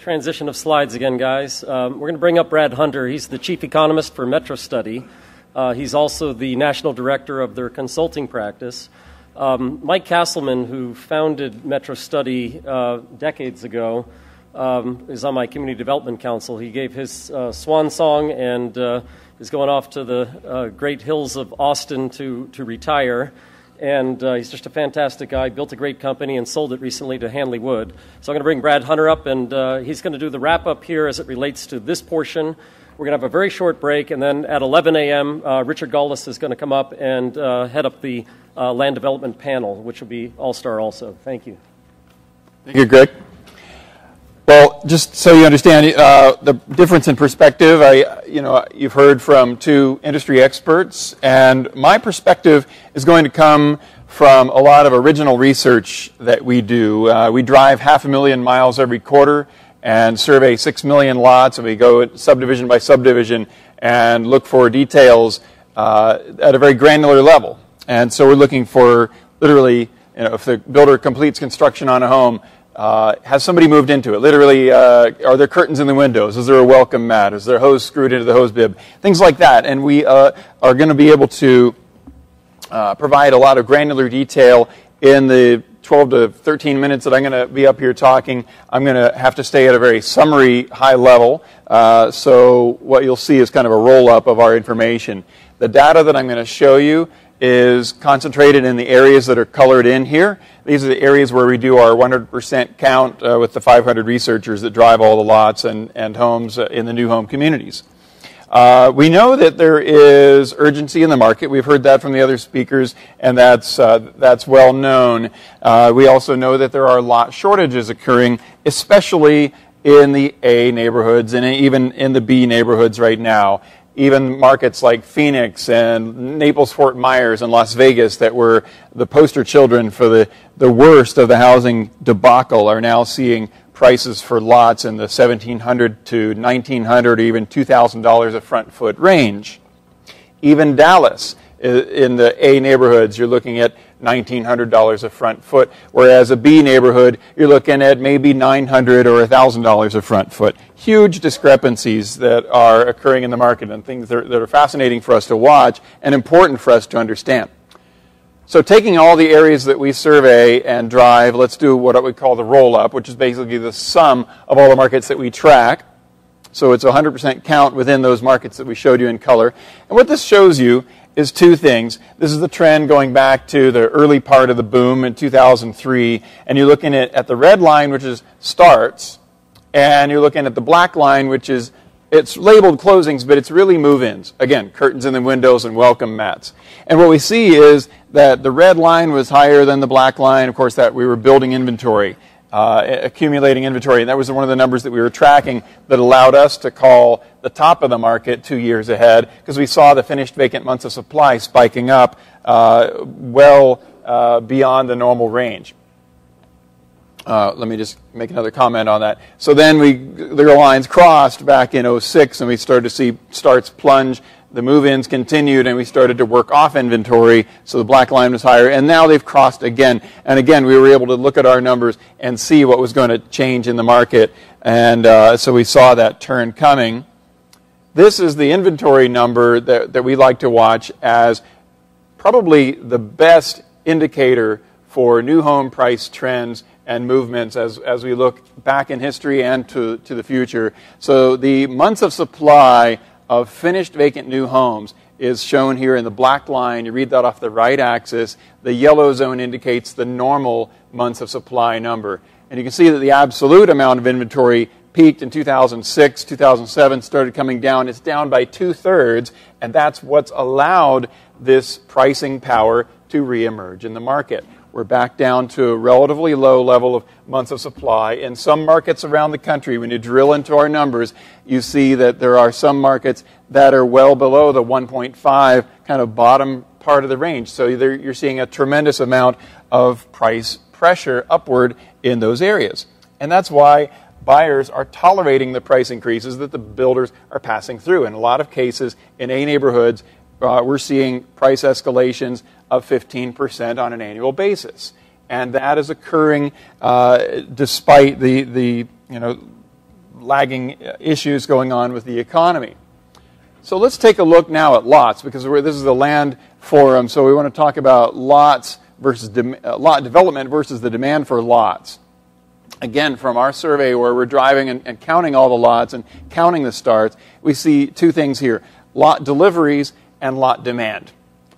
transition of slides again, guys. We're going to bring up Brad Hunter. He's the chief economist for Metrostudy. He's also the national director of their consulting practice. Mike Castleman, who founded Metrostudy decades ago, is on my community development council. He gave his swan song and is going off to the great hills of Austin to retire. And he's just a fantastic guy, built a great company and sold it recently to Hanley Wood. So I'm going to bring Brad Hunter up, and he's going to do the wrap-up here as it relates to this portion. We're going to have a very short break, and then at 11 a.m., Richard Gaulis is going to come up and head up the land development panel, which will be all-star also. Thank you. Thank you, Greg. Well, just so you understand the difference in perspective, you've heard from two industry experts, and my perspective is going to come from a lot of original research that we do. We drive 500,000 miles every quarter and survey 6 million lots, and we go subdivision by subdivision and look for details at a very granular level. And so we're looking for literally, if the builder completes construction on a home, has somebody moved into it? Literally, are there curtains in the windows? Is there a welcome mat? Is there a hose screwed into the hose bib? Things like that. And we are going to be able to provide a lot of granular detail in the 12 to 13 minutes that I'm going to be up here talking. I'm going to have to stay at a very summary high level. So what you'll see is kind of a roll-up of our information. The data that I'm going to show you is concentrated in the areas that are colored in here. These are the areas where we do our 100% count with the 500 researchers that drive all the lots and homes in the new home communities. We know that there is urgency in the market. We've heard that from the other speakers, and that's well known. We also know that there are lot shortages occurring, especially in the A neighborhoods and even in the B neighborhoods right now. Even markets like Phoenix and Naples-Fort Myers and Las Vegas that were the poster children for the worst of the housing debacle are now seeing prices for lots in the $1,700 to $1,900 or even $2,000 a front foot range. Even Dallas, in the A neighborhoods, you're looking at $1,900 a front foot, whereas a B neighborhood, you're looking at maybe $900 or $1,000 a front foot. Huge discrepancies that are occurring in the market and things that are fascinating for us to watch and important for us to understand. So taking all the areas that we survey and drive, let's do what we call the roll-up, which is basically the sum of all the markets that we track. So it's a 100% count within those markets that we showed you in color. And what this shows you is two things. This is the trend going back to the early part of the boom in 2003, and you're looking at the red line, which is starts, and you're looking at the black line, which is, it's labeled closings, but it's really move-ins. Again, curtains in the windows and welcome mats. And what we see is that the red line was higher than the black line. Of course, that we were building inventory, accumulating inventory, and that was one of the numbers that we were tracking that allowed us to call the top of the market 2 years ahead, because we saw the finished vacant months of supply spiking up well beyond the normal range. Let me just make another comment on that. So then the lines crossed back in 2006, and we started to see starts plunge. The move-ins continued, and we started to work off inventory, so the black line was higher, and now they've crossed again. And again, we were able to look at our numbers and see what was going to change in the market, and so we saw that turn coming. This is the inventory number that we like to watch as probably the best indicator for new home price trends and movements as we look back in history and to the future. So the months of supply of finished vacant new homes is shown here in the black line. You read that off the right axis. The yellow zone indicates the normal months of supply number. And you can see that the absolute amount of inventory peaked in 2006, 2007, started coming down. It's down by 2/3, and that's what's allowed this pricing power to reemerge in the market. We're back down to a relatively low level of months of supply. In some markets around the country, when you drill into our numbers, you see that there are some markets that are well below the 1.5 kind of bottom part of the range. So you're seeing a tremendous amount of price pressure upward in those areas. And that's why buyers are tolerating the price increases that the builders are passing through. In a lot of cases, in A neighborhoods, we're seeing price escalations of 15% on an annual basis. And that is occurring despite the lagging issues going on with the economy. So let's take a look now at lots, because this is the land forum, so we want to talk about lots versus lot development versus the demand for lots. Again, from our survey where we're driving and counting all the lots and counting the starts, we see two things here: lot deliveries and lot demand.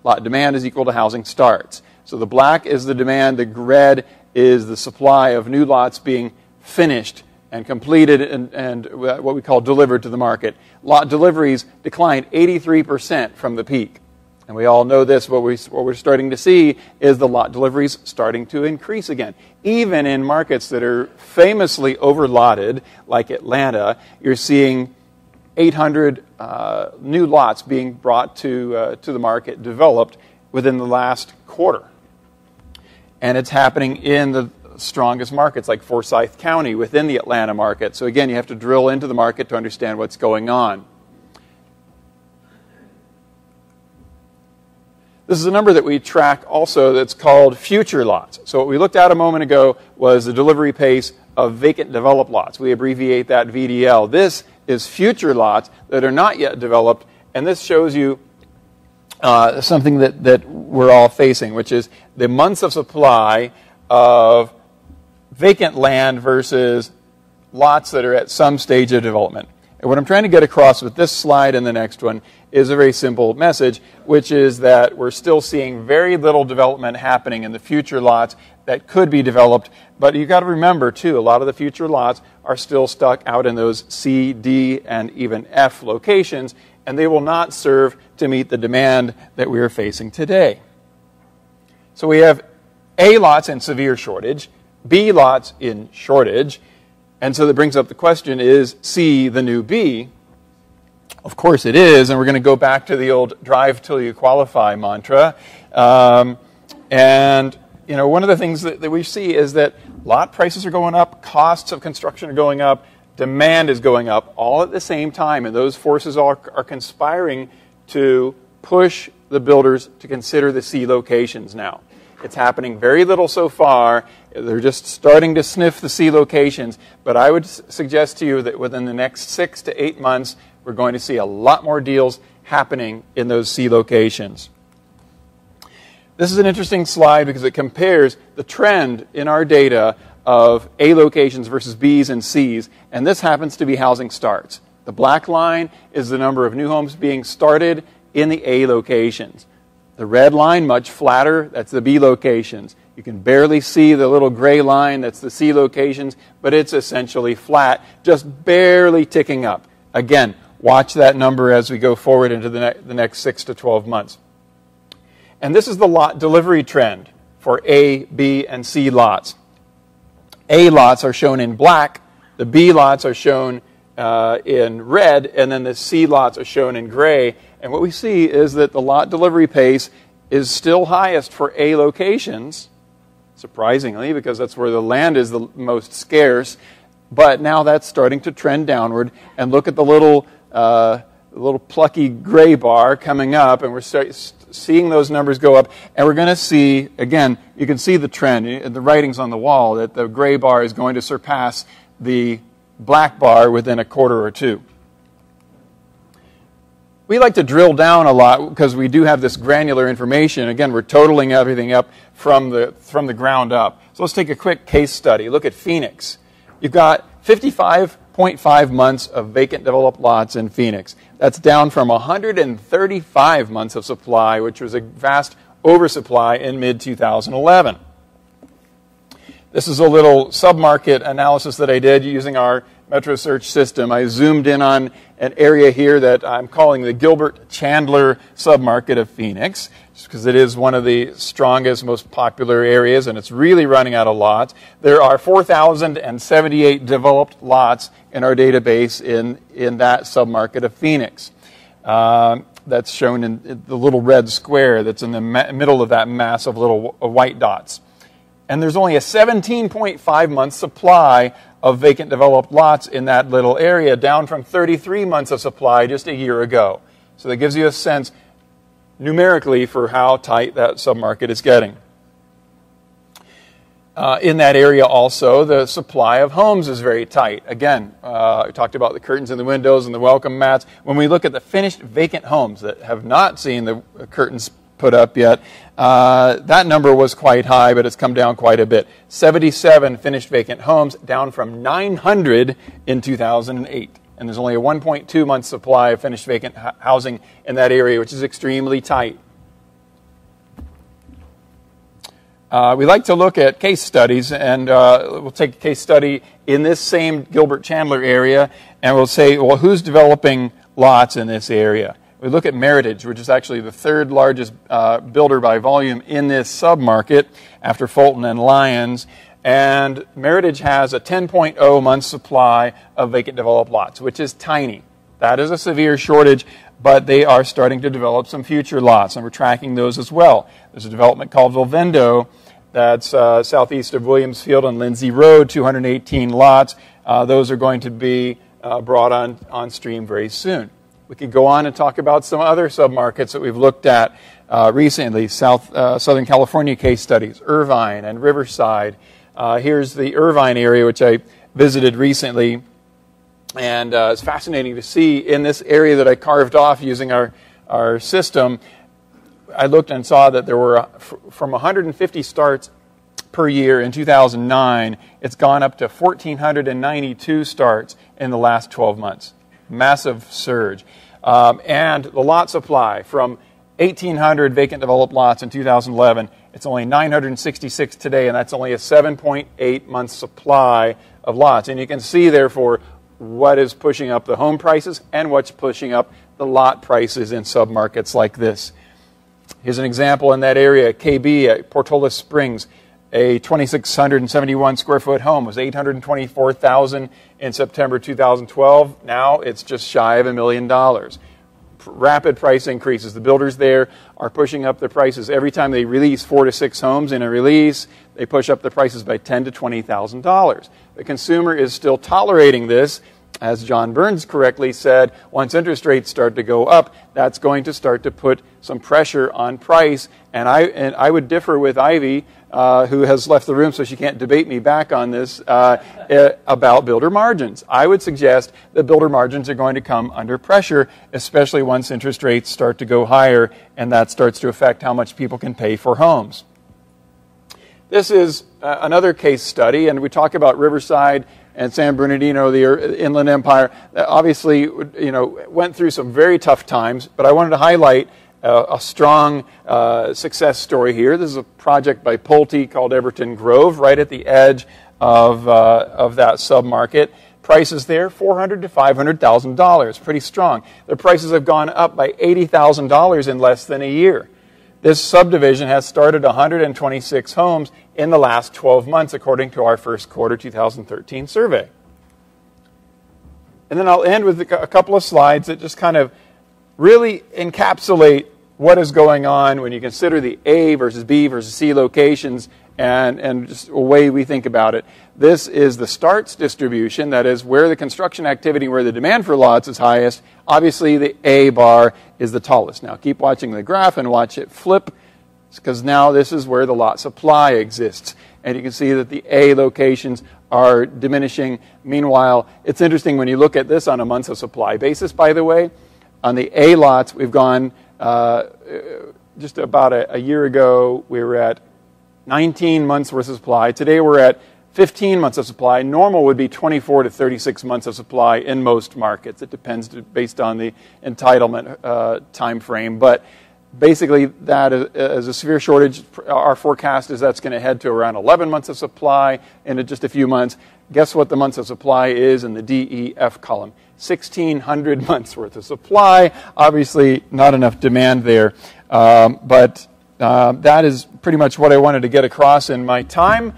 Lot demand is equal to housing starts. So the black is the demand, the red is the supply of new lots being finished and completed and what we call delivered to the market. Lot deliveries declined 83% from the peak. And we all know this, what we're starting to see is the lot deliveries starting to increase again. Even in markets that are famously overlotted, like Atlanta, you're seeing 800 new lots being brought to the market, developed within the last quarter. And it's happening in the strongest markets, like Forsyth County, within the Atlanta market. So again, you have to drill into the market to understand what's going on. This is a number that we track also that's called future lots. So what we looked at a moment ago was the delivery pace of vacant developed lots. We abbreviate that VDL. This is future lots that are not yet developed, and this shows you something that we're all facing, which is the months of supply of vacant land versus lots that are at some stage of development. And what I'm trying to get across with this slide and the next one is a very simple message, which is that we're still seeing very little development happening in the future lots that could be developed. But you've got to remember, too, a lot of the future lots are still stuck out in those C, D, and even F locations, and they will not serve to meet the demand that we are facing today. So we have A lots in severe shortage, B lots in shortage, and so that brings up the question, is C the new B? Of course it is, and we're going to go back to the old drive till you qualify mantra. And one of the things that we see is that lot prices are going up, costs of construction are going up, demand is going up, all at the same time, and those forces are conspiring to push the builders to consider the C locations now. It's happening very little so far. They're just starting to sniff the C locations. But I would suggest to you that within the next 6 to 8 months, we're going to see a lot more deals happening in those C locations. This is an interesting slide because it compares the trend in our data of A locations versus Bs and Cs. And this happens to be housing starts. The black line is the number of new homes being started in the A locations. The red line, much flatter, that's the B locations. You can barely see the little gray line, that's the C locations, but it's essentially flat, just barely ticking up. Again, watch that number as we go forward into the next 6 to 12 months. And this is the lot delivery trend for A, B, and C lots. A lots are shown in black, the B lots are shown in red, and then the C lots are shown in gray. And what we see is that the lot delivery pace is still highest for A locations, surprisingly, because that's where the land is the most scarce. But now that's starting to trend downward. And look at the little plucky gray bar coming up, and we're seeing those numbers go up. And we're going to see, again, you can see the trend. The writing's on the wall that the gray bar is going to surpass the black bar within a quarter or two. We like to drill down a lot because we do have this granular information. Again, we're totaling everything up from the ground up. So let's take a quick case study. Look at Phoenix. You've got 55.5 months of vacant developed lots in Phoenix. That's down from 135 months of supply, which was a vast oversupply in mid-2011. This is a little submarket analysis that I did using our Metrosearch system. I zoomed in on an area here that I'm calling the Gilbert-Chandler submarket of Phoenix, just because it is one of the strongest, most popular areas, and it's really running out of lots. There are 4,078 developed lots in our database in that submarket of Phoenix. That's shown in the little red square that's in the middle of that mass of little white dots. And there's only a 17.5 month supply of vacant developed lots in that little area, down from 33 months of supply just a year ago. So that gives you a sense numerically for how tight that submarket is getting. In that area also, the supply of homes is very tight. Again, we talked about the curtains in the windows and the welcome mats. When we look at the finished vacant homes that have not seen the curtains put up yet, that number was quite high, but it's come down quite a bit. 77 finished vacant homes, down from 900 in 2008. And there's only a 1.2 month supply of finished vacant housing in that area, which is extremely tight. We like to look at case studies, and we'll take a case study in this same Gilbert Chandler area, and we'll say, well, who's developing lots in this area? We look at Meritage, which is actually the third largest builder by volume in this submarket after Fulton and Lyons. And Meritage has a 10.0 month supply of vacant developed lots, which is tiny. That is a severe shortage, but they are starting to develop some future lots, and we're tracking those as well. There's a development called Volvendo that's southeast of Williams Field on Lindsay Road, 218 lots. Those are going to be brought on stream very soon. We could go on and talk about some other submarkets that we've looked at recently, Southern California case studies, Irvine and Riverside. Here's the Irvine area, which I visited recently. And it's fascinating to see in this area that I carved off using our system. I looked and saw that there were from 150 starts per year in 2009, it's gone up to 1,492 starts in the last 12 months. Massive surge. And the lot supply from 1,800 vacant developed lots in 2011, it's only 966 today, and that's only a 7.8 month supply of lots. And you can see, therefore, what is pushing up the home prices and what's pushing up the lot prices in submarkets like this. Here's an example in that area, KB at Portola Springs. A 2,671 square foot home was $824,000 in September 2012. Now it's just shy of $1 million. Rapid price increases. The builders there are pushing up the prices. Every time they release 4 to 6 homes in a release, they push up the prices by $10,000 to $20,000. The consumer is still tolerating this. As John Burns correctly said, once interest rates start to go up, that's going to start to put some pressure on price. And I would differ with Ivy, who has left the room so she can't debate me back on this, about builder margins. I would suggest that builder margins are going to come under pressure, especially once interest rates start to go higher, and that starts to affect how much people can pay for homes. This is another case study, and we talk about Riverside and San Bernardino, the Inland Empire. Obviously, went through some very tough times, but I wanted to highlight a strong success story here. This is a project by Pulte called Everton Grove, right at the edge of that submarket. Prices there, $400,000 to $500,000, pretty strong. Their prices have gone up by $80,000 in less than a year. This subdivision has started 126 homes in the last 12 months, according to our first quarter 2013 survey. And then I'll end with a couple of slides that just kind of really encapsulate what is going on when you consider the A versus B versus C locations and just a way we think about it. This is the starts distribution, that is where the construction activity, where the demand for lots is highest. Obviously, the A bar is the tallest. Now, keep watching the graph and watch it flip, because now this is where the lot supply exists. And you can see that the A locations are diminishing. Meanwhile, it's interesting when you look at this on a months of supply basis, by the way. On the A lots, we've gone just about a year ago, we were at 19 months worth of supply. Today we're at 15 months of supply. Normal would be 24 to 36 months of supply in most markets. It depends based on the entitlement time frame. But basically, that is a severe shortage. Our forecast is that's going to head to around 11 months of supply in just a few months. Guess what the months of supply is in the DEF column? 1,600 months worth of supply. Obviously, not enough demand there. But that is pretty much what I wanted to get across in my time.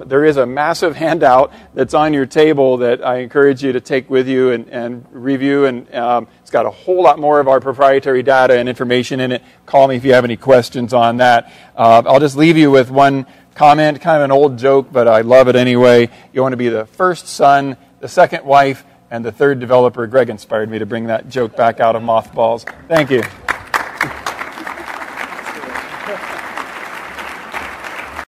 There is a massive handout that's on your table that I encourage you to take with you and review. And it's got a whole lot more of our proprietary data and information in it. Call me if you have any questions on that. I'll just leave you with one comment, kind of an old joke, but I love it anyway. You want to be the first son, the second wife, and the third developer. Greg inspired me to bring that joke back out of mothballs. Thank you.